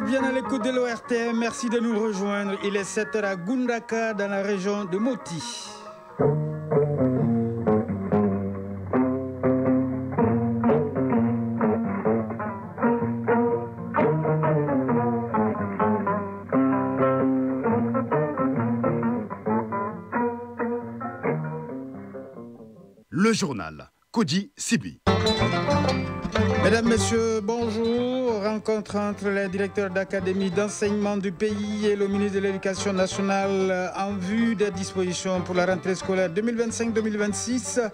bien à l'écoute de l'ORTM, merci de nous rejoindre. Il est 7h à Gundaka dans la région de Moti. Le journal Kodi Sibi. Mesdames, Messieurs, bonjour. Rencontre entre les directeurs d'académie d'enseignement du pays et le ministre de l'Éducation nationale en vue des dispositions pour la rentrée scolaire 2025-2026.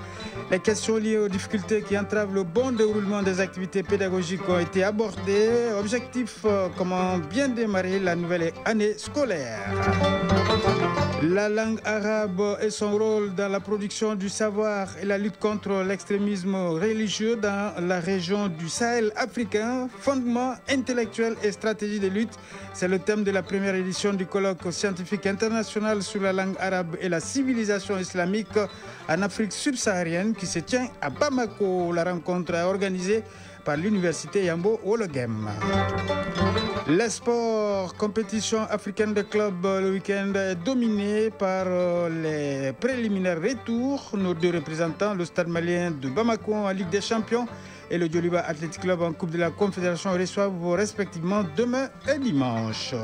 Les questions liées aux difficultés qui entravent le bon déroulement des activités pédagogiques ont été abordées. Objectif, comment bien démarrer la nouvelle année scolaire. La langue arabe et son rôle dans la production du savoir et la lutte contre l'extrémisme religieux dans la région du Sahel africain, fondement intellectuel et stratégie de lutte, c'est le thème de la première édition du colloque scientifique international sur la langue arabe et la civilisation islamique en Afrique subsaharienne qui se tient à Bamako. La rencontre est organisée par l'université Yambo Wologem. Les sports, compétition africaine de clubs le week-end est dominée par les préliminaires retours. Nos deux représentants, le Stade malien de Bamako en Ligue des Champions et le Djoliba Athletic Club en Coupe de la Confédération reçoivent respectivement demain et dimanche.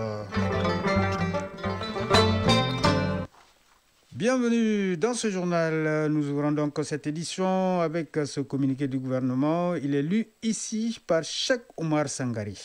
Bienvenue dans ce journal. Nous ouvrons donc cette édition avec ce communiqué du gouvernement. Il est lu ici par Cheikh Oumar Sangari.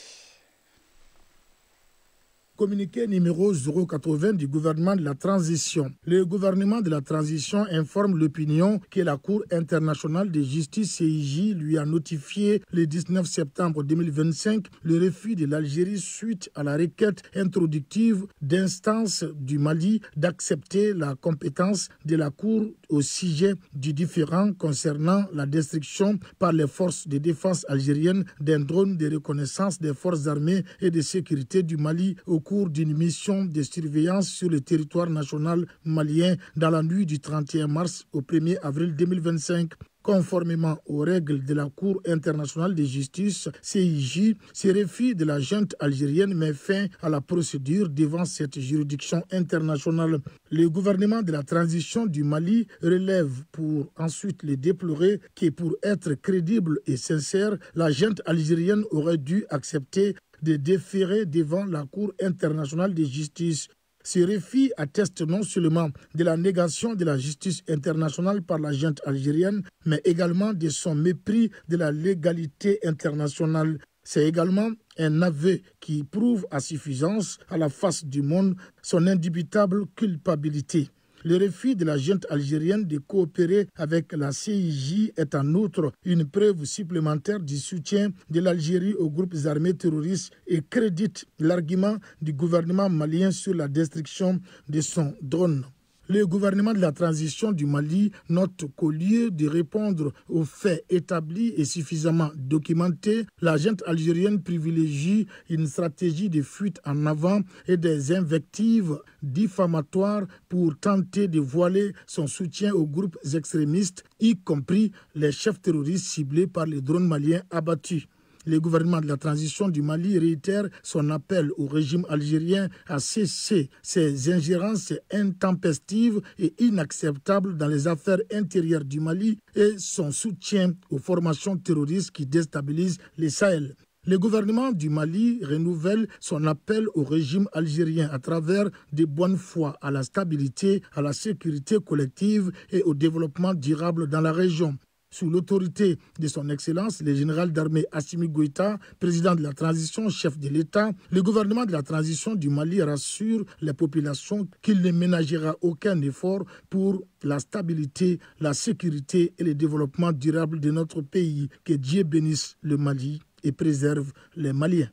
Communiqué numéro 080 du gouvernement de la transition. Le gouvernement de la transition informe l'opinion que la Cour internationale de justice CIJ lui a notifié le 19 septembre 2025 le refus de l'Algérie suite à la requête introductive d'instance du Mali d'accepter la compétence de la Cour au sujet du différend concernant la destruction par les forces de défense algériennes d'un drone de reconnaissance des forces armées et de sécurité du Mali au cours d'une mission de surveillance sur le territoire national malien dans la nuit du 31 mars au 1er avril 2025. Conformément aux règles de la Cour internationale de justice, CIJ, ce refus de la junte algérienne met fin à la procédure devant cette juridiction internationale. Le gouvernement de la transition du Mali relève pour ensuite le déplorer que pour être crédible et sincère, la junte algérienne aurait dû accepter de déférer devant la Cour internationale de justice. Ce refus atteste non seulement de la négation de la justice internationale par la junte algérienne, mais également de son mépris de la légalité internationale. C'est également un aveu qui prouve à suffisance, à la face du monde, son indubitable culpabilité. Le refus de la junte algérienne de coopérer avec la CIJ est en outre une preuve supplémentaire du soutien de l'Algérie aux groupes armés terroristes et crédite l'argument du gouvernement malien sur la destruction de son drone. Le gouvernement de la transition du Mali note qu'au lieu de répondre aux faits établis et suffisamment documentés, la junte algérienne privilégie une stratégie de fuite en avant et des invectives diffamatoires pour tenter de voiler son soutien aux groupes extrémistes, y compris les chefs terroristes ciblés par les drones maliens abattus. Le gouvernement de la transition du Mali réitère son appel au régime algérien à cesser ses ingérences intempestives et inacceptables dans les affaires intérieures du Mali et son soutien aux formations terroristes qui déstabilisent le Sahel. Le gouvernement du Mali renouvelle son appel au régime algérien à travers de bonnes foi à la stabilité, à la sécurité collective et au développement durable dans la région. Sous l'autorité de son Excellence, le général d'armée Assimi Goïta, président de la transition, chef de l'État, le gouvernement de la transition du Mali rassure les populations qu'il ne ménagera aucun effort pour la stabilité, la sécurité et le développement durable de notre pays. Que Dieu bénisse le Mali et préserve les Maliens.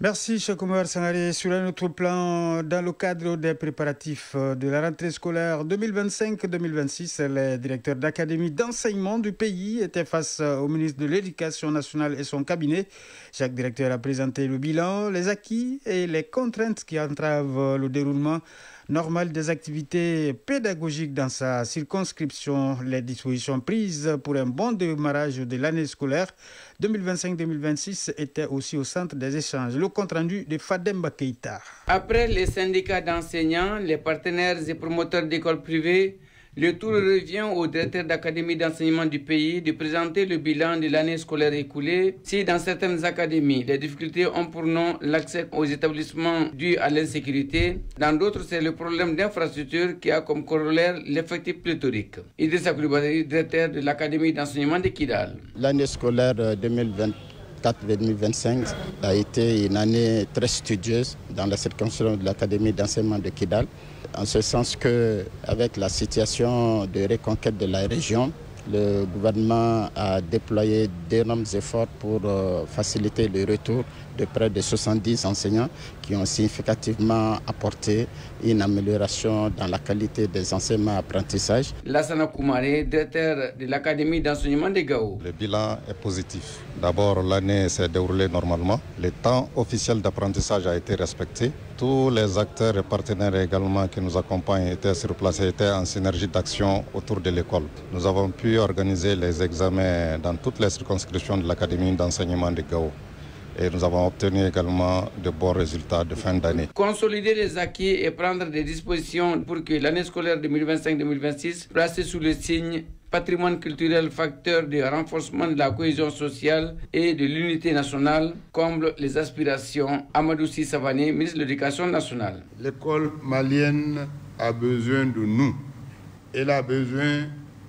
Merci, Cheikh Oumar Sangari. Sur un autre plan, dans le cadre des préparatifs de la rentrée scolaire 2025-2026, les directeurs d'académie d'enseignement du pays étaient face au ministre de l'Éducation nationale et son cabinet. Chaque directeur a présenté le bilan, les acquis et les contraintes qui entravent le déroulement normal des activités pédagogiques dans sa circonscription. Les dispositions prises pour un bon démarrage de l'année scolaire 2025-2026 étaient aussi au centre des échanges. Le compte-rendu de Fademba Keïta. Après les syndicats d'enseignants, les partenaires et promoteurs d'écoles privées, le tour revient au directeur d'académie d'enseignement du pays de présenter le bilan de l'année scolaire écoulée. Si dans certaines académies, les difficultés ont pour nom l'accès aux établissements dû à l'insécurité, dans d'autres, c'est le problème d'infrastructure qui a comme corollaire l'effectif pléthorique. Idrissa Coulibaly, directeur de l'académie d'enseignement de Kidal. L'année scolaire 2024-2025 a été une année très studieuse dans la circonscription de l'académie d'enseignement de Kidal, en ce sens qu'avec la situation de reconquête de la région, le gouvernement a déployé d'énormes efforts pour faciliter le retour de près de 70 enseignants qui ont significativement apporté une amélioration dans la qualité des enseignements apprentissage. Lassana Koumaré, directeur de l'Académie d'enseignement de Gao. Le bilan est positif. D'abord, l'année s'est déroulée normalement. Le temps officiel d'apprentissage a été respecté. Tous les acteurs et partenaires également qui nous accompagnent étaient sur place et étaient en synergie d'action autour de l'école. Nous avons pu organiser les examens dans toutes les circonscriptions de l'Académie d'enseignement de Gao. Et nous avons obtenu également de bons résultats de fin d'année. Consolider les acquis et prendre des dispositions pour que l'année scolaire 2025-2026, placée sous le signe patrimoine culturel, facteur de renforcement de la cohésion sociale et de l'unité nationale, comble les aspirations. Amadou Si Savané, ministre de l'Éducation nationale. L'école malienne a besoin de nous. Elle a besoin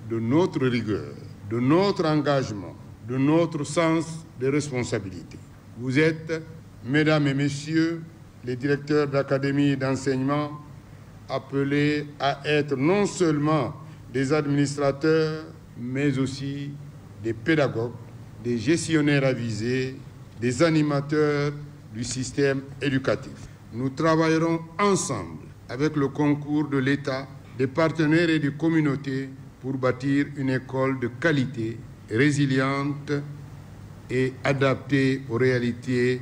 de notre rigueur, de notre engagement, de notre sens de responsabilité. Vous êtes, mesdames et messieurs, les directeurs d'académie d'enseignement, appelés à être non seulement des administrateurs, mais aussi des pédagogues, des gestionnaires avisés, des animateurs du système éducatif. Nous travaillerons ensemble avec le concours de l'État, des partenaires et des communautés pour bâtir une école de qualité, résiliente et adaptée aux réalités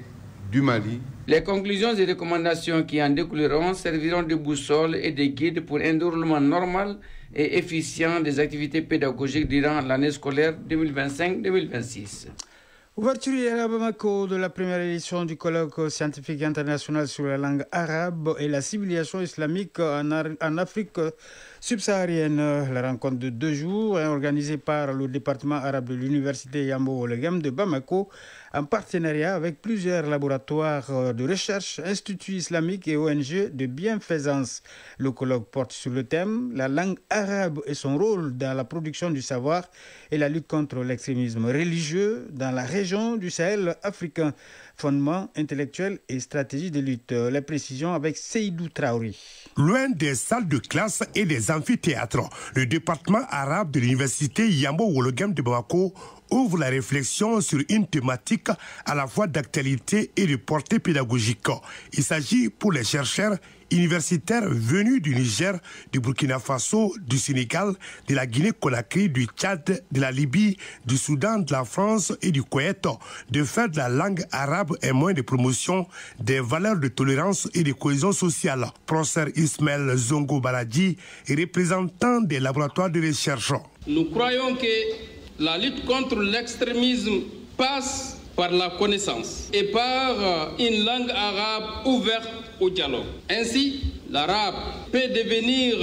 du Mali. Les conclusions et recommandations qui en découleront serviront de boussole et de guide pour un déroulement normal et efficient des activités pédagogiques durant l'année scolaire 2025-2026. Ouverture hier à Bamako de la première édition du colloque scientifique international sur la langue arabe et la civilisation islamique en Afrique subsaharienne. La rencontre de 2 jours est organisée par le département arabe de l'université Yambo-Wolegem de Bamako en partenariat avec plusieurs laboratoires de recherche, instituts islamiques et ONG de bienfaisance. Le colloque porte sur le thème « La langue arabe et son rôle dans la production du savoir et la lutte contre l'extrémisme religieux dans la région du Sahel africain, fondement intellectuel et stratégie de lutte ». Les précisions avec Seydou Traoré. Loin des salles de classe et des amphithéâtres, le département arabe de l'université Yambo-Wolegem de Bamako ouvre la réflexion sur une thématique à la fois d'actualité et de portée pédagogique. Il s'agit pour les chercheurs universitaires venus du Niger, du Burkina Faso, du Sénégal, de la Guinée-Conakry, du Tchad, de la Libye, du Soudan, de la France et du Koweït de faire de la langue arabe un moyen de promotion des valeurs de tolérance et de cohésion sociale. Professeur Ismaël Zongo Baladji est représentant des laboratoires de recherche. Nous croyons que la lutte contre l'extrémisme passe par la connaissance et par une langue arabe ouverte au dialogue. Ainsi, l'arabe peut devenir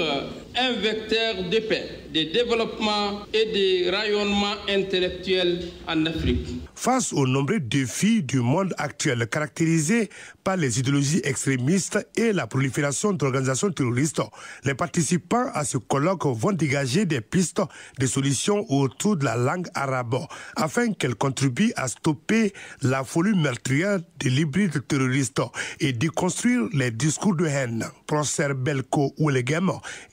un vecteur de paix, de développement et de rayonnement intellectuel en Afrique. Face aux nombreux défis du monde actuel caractérisés par les idéologies extrémistes et la prolifération d'organisations terroristes, les participants à ce colloque vont dégager des pistes de solutions autour de la langue arabe afin qu'elle contribue à stopper la folie meurtrière de l'hybride terroriste et déconstruire les discours de haine. Professeur Belko Wolegem,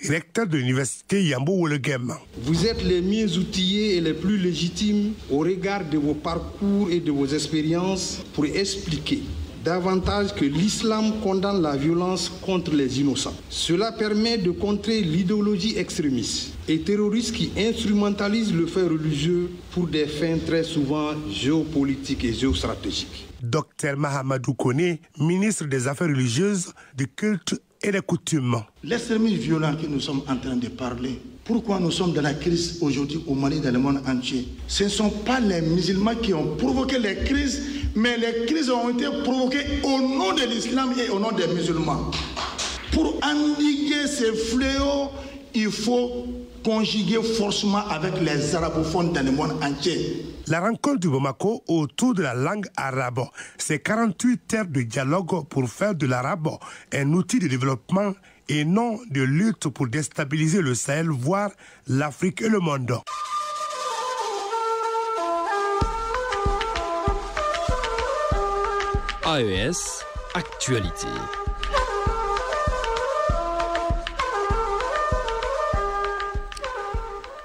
recteur de l'université Yambo-Wolegem. Vous êtes les mieux outillés et les plus légitimes au regard de vos parcours et de vos expériences pour expliquer davantage que l'islam condamne la violence contre les innocents. Cela permet de contrer l'idéologie extrémiste et terroriste qui instrumentalise le fait religieux pour des fins très souvent géopolitiques et géostratégiques. Dr Mahamadou Koné, ministre des Affaires religieuses, du culte et des coutumes. L'extrémisme violent que nous sommes en train de parler, pourquoi nous sommes dans la crise aujourd'hui au Mali, dans le monde entier? Ce ne sont pas les musulmans qui ont provoqué les crises, mais les crises ont été provoquées au nom de l'islam et au nom des musulmans. Pour endiguer ces fléaux, il faut conjuguer forcément avec les arabophones dans le monde entier. La rencontre du Bamako autour de la langue arabe, c'est 48 terres de dialogue pour faire de l'arabe un outil de développement et non de lutte pour déstabiliser le Sahel, voire l'Afrique et le monde. AES, actualité.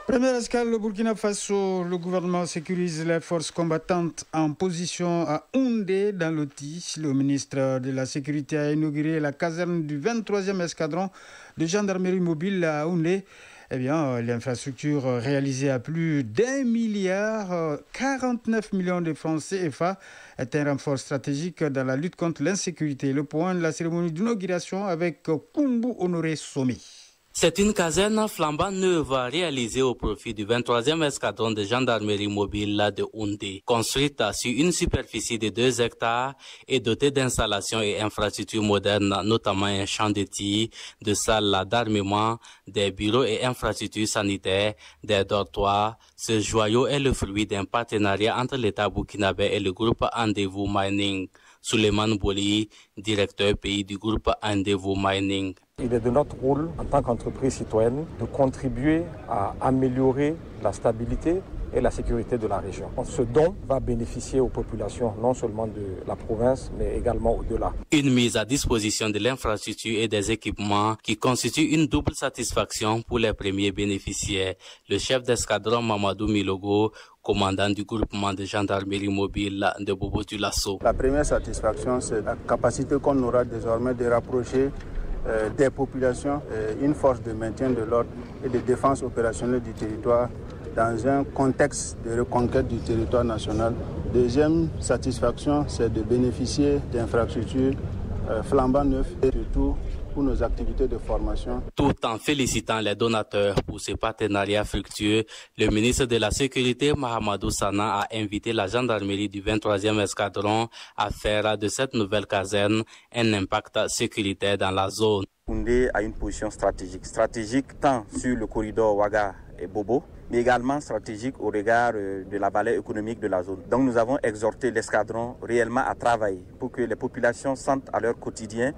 Première escale au Burkina Faso, le gouvernement sécurise les forces combattantes en position à Houndé dans l'Oti. Le ministre de la Sécurité a inauguré la caserne du 23e escadron de gendarmerie mobile à Houndé. Eh bien, l'infrastructure réalisée à plus d'1 milliard 49 millions de francs CFA est un renfort stratégique dans la lutte contre l'insécurité. Le point de la cérémonie d'inauguration avec Kumbu Honoré Somi. C'est une caserne flambant neuve réalisée au profit du 23e escadron de gendarmerie mobile de Houndé, construite sur une superficie de 2 hectares et dotée d'installations et infrastructures modernes, notamment un champ de tir, de salles d'armement, des bureaux et infrastructures sanitaires, des dortoirs. Ce joyau est le fruit d'un partenariat entre l'État burkinabé et le groupe Andevou Mining. Souleymane Boli, directeur pays du groupe Andevou Mining. Il est de notre rôle en tant qu'entreprise citoyenne de contribuer à améliorer la stabilité et la sécurité de la région. Ce don va bénéficier aux populations non seulement de la province mais également au-delà. Une mise à disposition de l'infrastructure et des équipements qui constitue une double satisfaction pour les premiers bénéficiaires. Le chef d'escadron Mamadou Milogo, commandant du groupement de gendarmerie mobile de Bobo-Dioulasso. La première satisfaction, c'est la capacité qu'on aura désormais de rapprocher des populations, une force de maintien de l'ordre et de défense opérationnelle du territoire dans un contexte de reconquête du territoire national. Deuxième satisfaction, c'est de bénéficier d'infrastructures flambant neuves et surtout pour nos activités de formation. Tout en félicitant les donateurs pour ce partenariat fructueux, le ministre de la Sécurité, Mahamadou Sana, a invité la gendarmerie du 23e escadron à faire de cette nouvelle caserne un impact sécuritaire dans la zone. Houndé a une position stratégique tant sur le corridor Ouaga et Bobo, mais également stratégique au regard de la valeur économique de la zone. Donc nous avons exhorté l'escadron réellement à travailler pour que les populations sentent à leur quotidien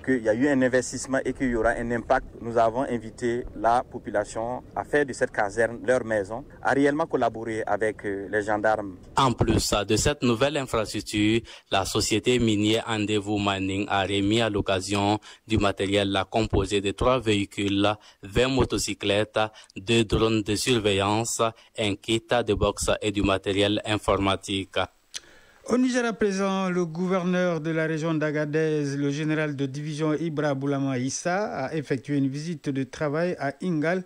qu'il y a eu un investissement et qu'il y aura un impact. Nous avons invité la population à faire de cette caserne leur maison, à réellement collaborer avec les gendarmes. En plus de cette nouvelle infrastructure, la société minière Andevou Mining a remis à l'occasion du matériel composé de 3 véhicules, 20 motocyclettes, 2 drones de surveillance, un kit de boxe et du matériel informatique. Au Niger à présent, le gouverneur de la région d'Agadez, le général de division Ibra Boulama Issa, a effectué une visite de travail à Ingal.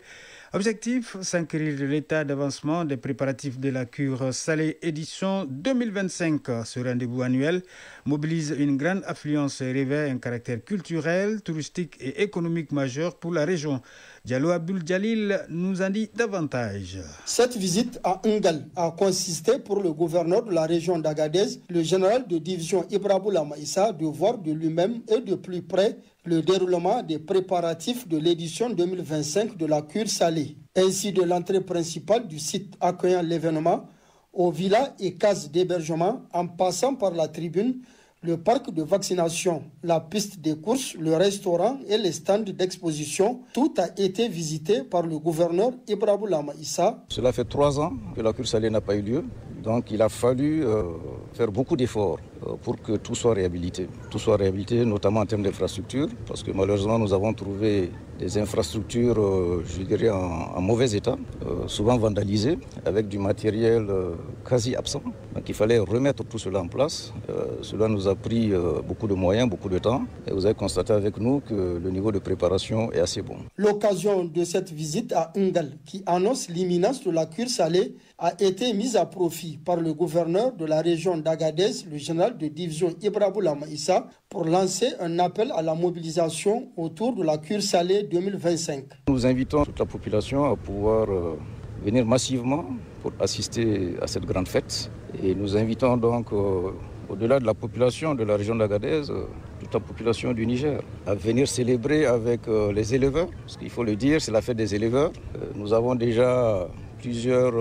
Objectif, s'enquérir de l'état d'avancement des préparatifs de la cure salée édition 2025. Ce rendez-vous annuel mobilise une grande affluence et revêt un caractère culturel, touristique et économique majeur pour la région. Diallo Abdul Jalil nous en dit davantage. Cette visite à Ingal a consisté pour le gouverneur de la région d'Agadez, le général de division Ibra Boulama Issa, de voir de lui-même et de plus près le déroulement des préparatifs de l'édition 2025 de la cure salée, ainsi de l'entrée principale du site accueillant l'événement, aux villas et cases d'hébergement, en passant par la tribune, le parc de vaccination, la piste des courses, le restaurant et les stands d'exposition. Tout a été visité par le gouverneur Ibra Boulama Issa. Cela fait 3 ans que la cure salée n'a pas eu lieu. Donc il a fallu faire beaucoup d'efforts pour que tout soit réhabilité. Tout soit réhabilité, notamment en termes d'infrastructures, parce que malheureusement nous avons trouvé des infrastructures, je dirais, en mauvais état, souvent vandalisées, avec du matériel quasi absent. Donc il fallait remettre tout cela en place. Cela nous a pris beaucoup de moyens, beaucoup de temps. Et vous avez constaté avec nous que le niveau de préparation est assez bon. L'occasion de cette visite à Ngal, qui annonce l'imminence de la cure salée, a été mise à profit par le gouverneur de la région d'Agadez, le général de division Ibra Boulama Issa, pour lancer un appel à la mobilisation autour de la cure salée 2025. Nous invitons toute la population à pouvoir venir massivement pour assister à cette grande fête. Et nous invitons donc au-delà de la population de la région d'Agadez, toute la population du Niger, à venir célébrer avec les éleveurs. Parce qu'il faut le dire, c'est la fête des éleveurs. Nous avons déjà plusieurs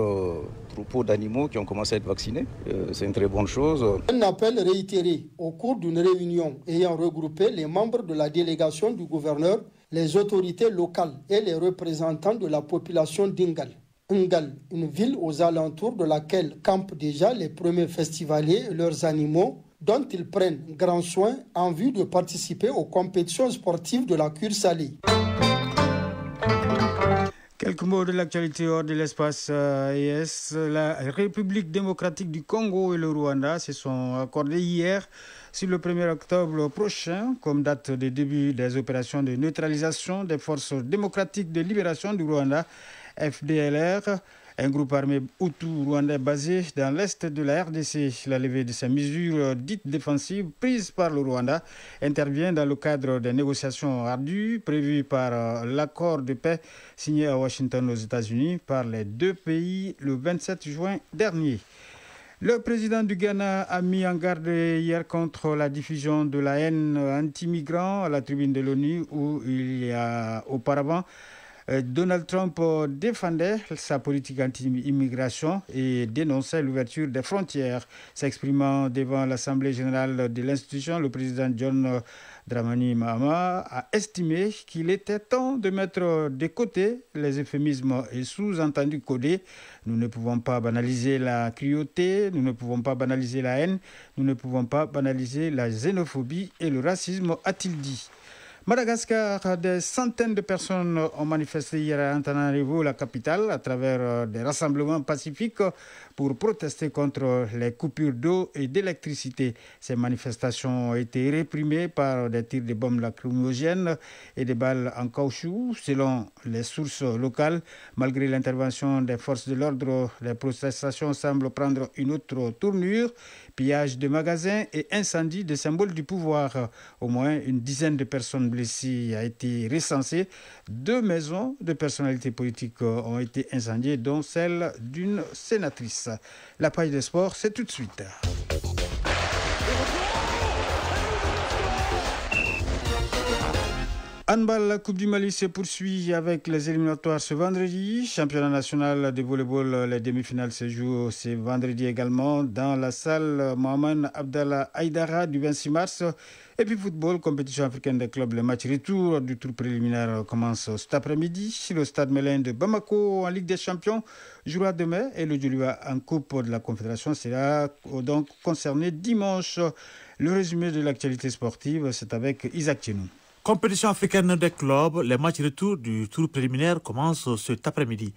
troupeaux d'animaux qui ont commencé à être vaccinés. C'est une très bonne chose. Un appel réitéré au cours d'une réunion ayant regroupé les membres de la délégation du gouverneur, les autorités locales et les représentants de la population d'Ingal. Ingal, une ville aux alentours de laquelle campent déjà les premiers festivaliers et leurs animaux, dont ils prennent grand soin en vue de participer aux compétitions sportives de la cure salée. Quelques mots de l'actualité hors de l'espace ES. La République démocratique du Congo et le Rwanda se sont accordés hier sur le 1er octobre prochain comme date de début des opérations de neutralisation des forces démocratiques de libération du Rwanda, FDLR, un groupe armé hutu rwandais basé dans l'est de la RDC. La levée de ces mesures dites défensives prises par le Rwanda intervient dans le cadre des négociations ardues prévues par l'accord de paix signé à Washington aux États-Unis par les deux pays le 27 juin dernier. Le président du Ghana a mis en garde hier contre la diffusion de la haine anti-migrants à la tribune de l'ONU où il y a auparavant Donald Trump défendait sa politique anti-immigration et dénonçait l'ouverture des frontières. S'exprimant devant l'Assemblée générale de l'institution, le président John Dramani Mahama a estimé qu'il était temps de mettre de côté les euphémismes et sous-entendus codés. Nous ne pouvons pas banaliser la cruauté, nous ne pouvons pas banaliser la haine, nous ne pouvons pas banaliser la xénophobie et le racisme, a-t-il dit. Madagascar, des centaines de personnes ont manifesté hier à Antananarivo, la capitale, à travers des rassemblements pacifiques pour protester contre les coupures d'eau et d'électricité. Ces manifestations ont été réprimées par des tirs de bombes lacrymogènes et des balles en caoutchouc. Selon les sources locales, malgré l'intervention des forces de l'ordre, les protestations semblent prendre une autre tournure. Pillage de magasins et incendie de symboles du pouvoir. Au moins une dizaine de personnes blessées a été recensée. 2 maisons de personnalités politiques ont été incendiées, dont celle d'une sénatrice. La page des sports, c'est tout de suite. Handball, la Coupe du Mali se poursuit avec les éliminatoires ce vendredi. Championnat national de volleyball, les demi-finales se jouent ce vendredi également dans la salle Mohamed Abdallah Aïdara du 26 mars. Et puis football, compétition africaine des clubs, le match retour du tour préliminaire commence cet après-midi. Le stade Mélène de Bamako en Ligue des Champions jouera demain et le Djoliba en Coupe de la Confédération sera donc concerné dimanche. Le résumé de l'actualité sportive, c'est avec Isaac Tchenou. Compétition africaine des clubs, les matchs retour du tour préliminaire commencent cet après-midi.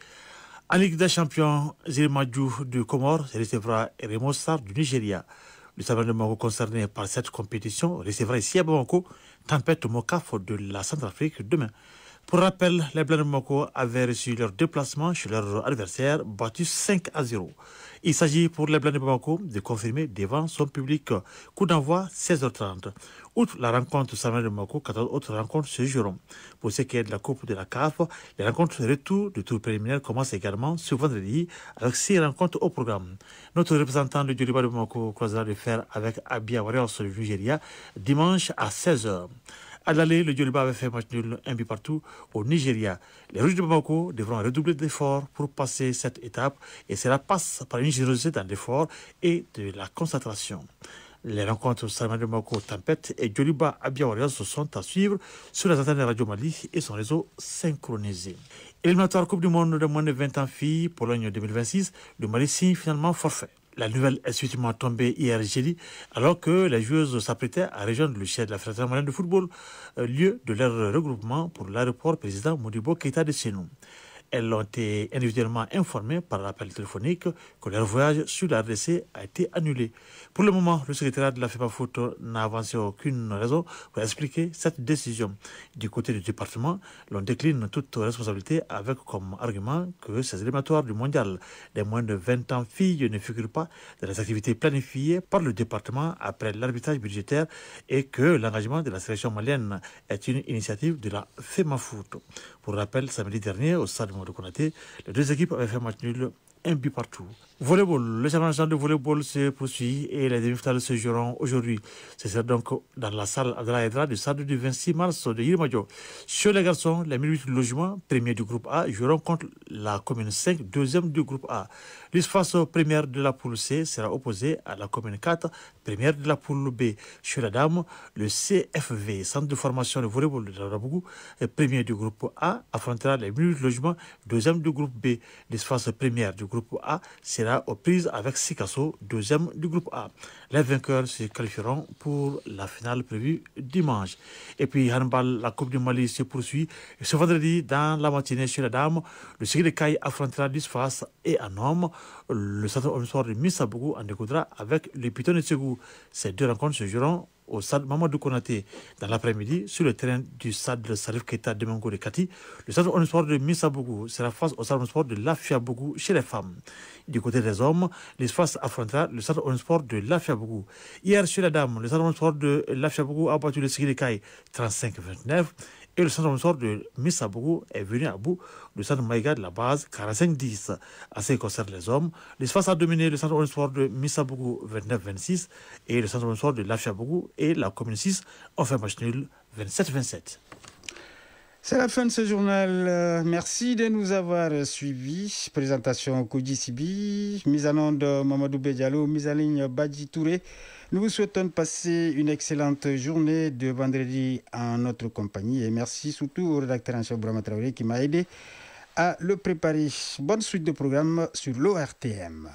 En Ligue des Champions, Zirimadjou du Comore recevra Remo Star du Nigeria. Le Stade de Bamako concerné par cette compétition recevra ici à Bamako Tempête Mokaf de la Centrafrique demain. Pour rappel, les Blancs de Bamako avaient reçu leur déplacement chez leur adversaire battu 5-0. Il s'agit pour les Blancs de Bamako de confirmer devant son public. Coup d'envoi 16h30. Outre la rencontre Samuel de Bamako, 14 autres rencontres se joueront. Pour ce qui est de la Coupe de la CAF, les rencontres retour du tour préliminaire commencent également ce vendredi avec 6 rencontres au programme. Notre représentant de Djoliba de Bamako croisera le fer avec Abia Warriors du Nigeria dimanche à 16h. À l'aller, le Djoliba avait fait match nul 1 but partout au Nigeria. Les Rouges de Bamako devront redoubler d'efforts pour passer cette étape et cela passe par une générosité dans l'effort et de la concentration. Les rencontres Salman de Bamako Tempête et Djoliba Abia Warriors sont à suivre sur les antennes de Radio Mali et son réseau synchronisé. Éliminatoire Coupe du Monde de moins de 20 ans filles, Pologne 2026, le Mali signe finalement forfait. La nouvelle est subitement tombée hier jeudi, alors que les joueuses s'apprêtaient à rejoindre le siège de la Fédération malienne de football, lieu de leur regroupement pour l'aéroport président Modibo Keïta de Sénou. Elles ont été individuellement informées par l'appel téléphonique que leur voyage sur la RDC a été annulé. Pour le moment, le secrétariat de la FEPAFOOT n'a avancé aucune raison pour expliquer cette décision. Du côté du département, l'on décline toute responsabilité avec comme argument que ces éliminatoires du mondial des moins de 20 ans filles ne figurent pas dans les activités planifiées par le département après l'arbitrage budgétaire et que l'engagement de la sélection malienne est une initiative de la FEMAFOOT. Pour rappel, samedi dernier, au stade de Konaté, les deux équipes avaient fait match nul 1 but partout. Volleyball, le championnat de volleyball se poursuit et les demi-finales se joueront aujourd'hui. C'est donc dans la salle Adra Edra du stade du 26 mars de Yimadio. Chez les garçons, les 1008 logements, premiers du groupe A, joueront contre la commune 5, deuxième du groupe A. L'ISFAS première de la poule C sera opposée à la commune 4, première de la poule B. Chez la dame, le CFV, centre de formation de volleyball de Darabougou, premier du groupe A, affrontera les 1008 logements, deuxième du groupe B. L'ISFAS première du groupe A sera aux prises avec Sikasso, deuxième du groupe A. Les vainqueurs se qualifieront pour la finale prévue dimanche. Et puis, handball, la Coupe du Mali se poursuit. Et ce vendredi, dans la matinée chez la dame, le Ségé de Caille affrontera l'ISFAS et en homme, le centre omnisport de Missabougou en découdra avec le Python de Ségou. Ces deux rencontres se joueront au stade Mamadou Konaté. Dans l'après-midi, sur le terrain du stade de Salif Keita de Mango de Kati, le centre omnisport de Missabougou sera face au centre omnisport de Lafiabougou chez les femmes. Du côté des hommes, l'ISFAS affrontera le centre omnisport de Lafiabougou. Hier, chez les dames, le centre omnisport de Lafiabougou a battu le Ségé de Caille 35-29. Et le centre omnisport de Missabougou est venu à bout du centre Maïga de la base 45-10. À ce qui concerne les hommes, l'ISFAS a dominé le centre omnisport de Missabougou 29-26 et le centre omnisport de Lafiabougou et la commune 6 ont fait match nul 27-27. C'est la fin de ce journal. Merci de nous avoir suivis. Présentation Koji Sibi, mise en onde Mamadou Bedialo, mise en ligne Badji Touré. Nous vous souhaitons de passer une excellente journée de vendredi en notre compagnie. Et merci surtout au rédacteur en chef Brahma Traoré qui m'a aidé à le préparer. Bonne suite de programme sur l'ORTM.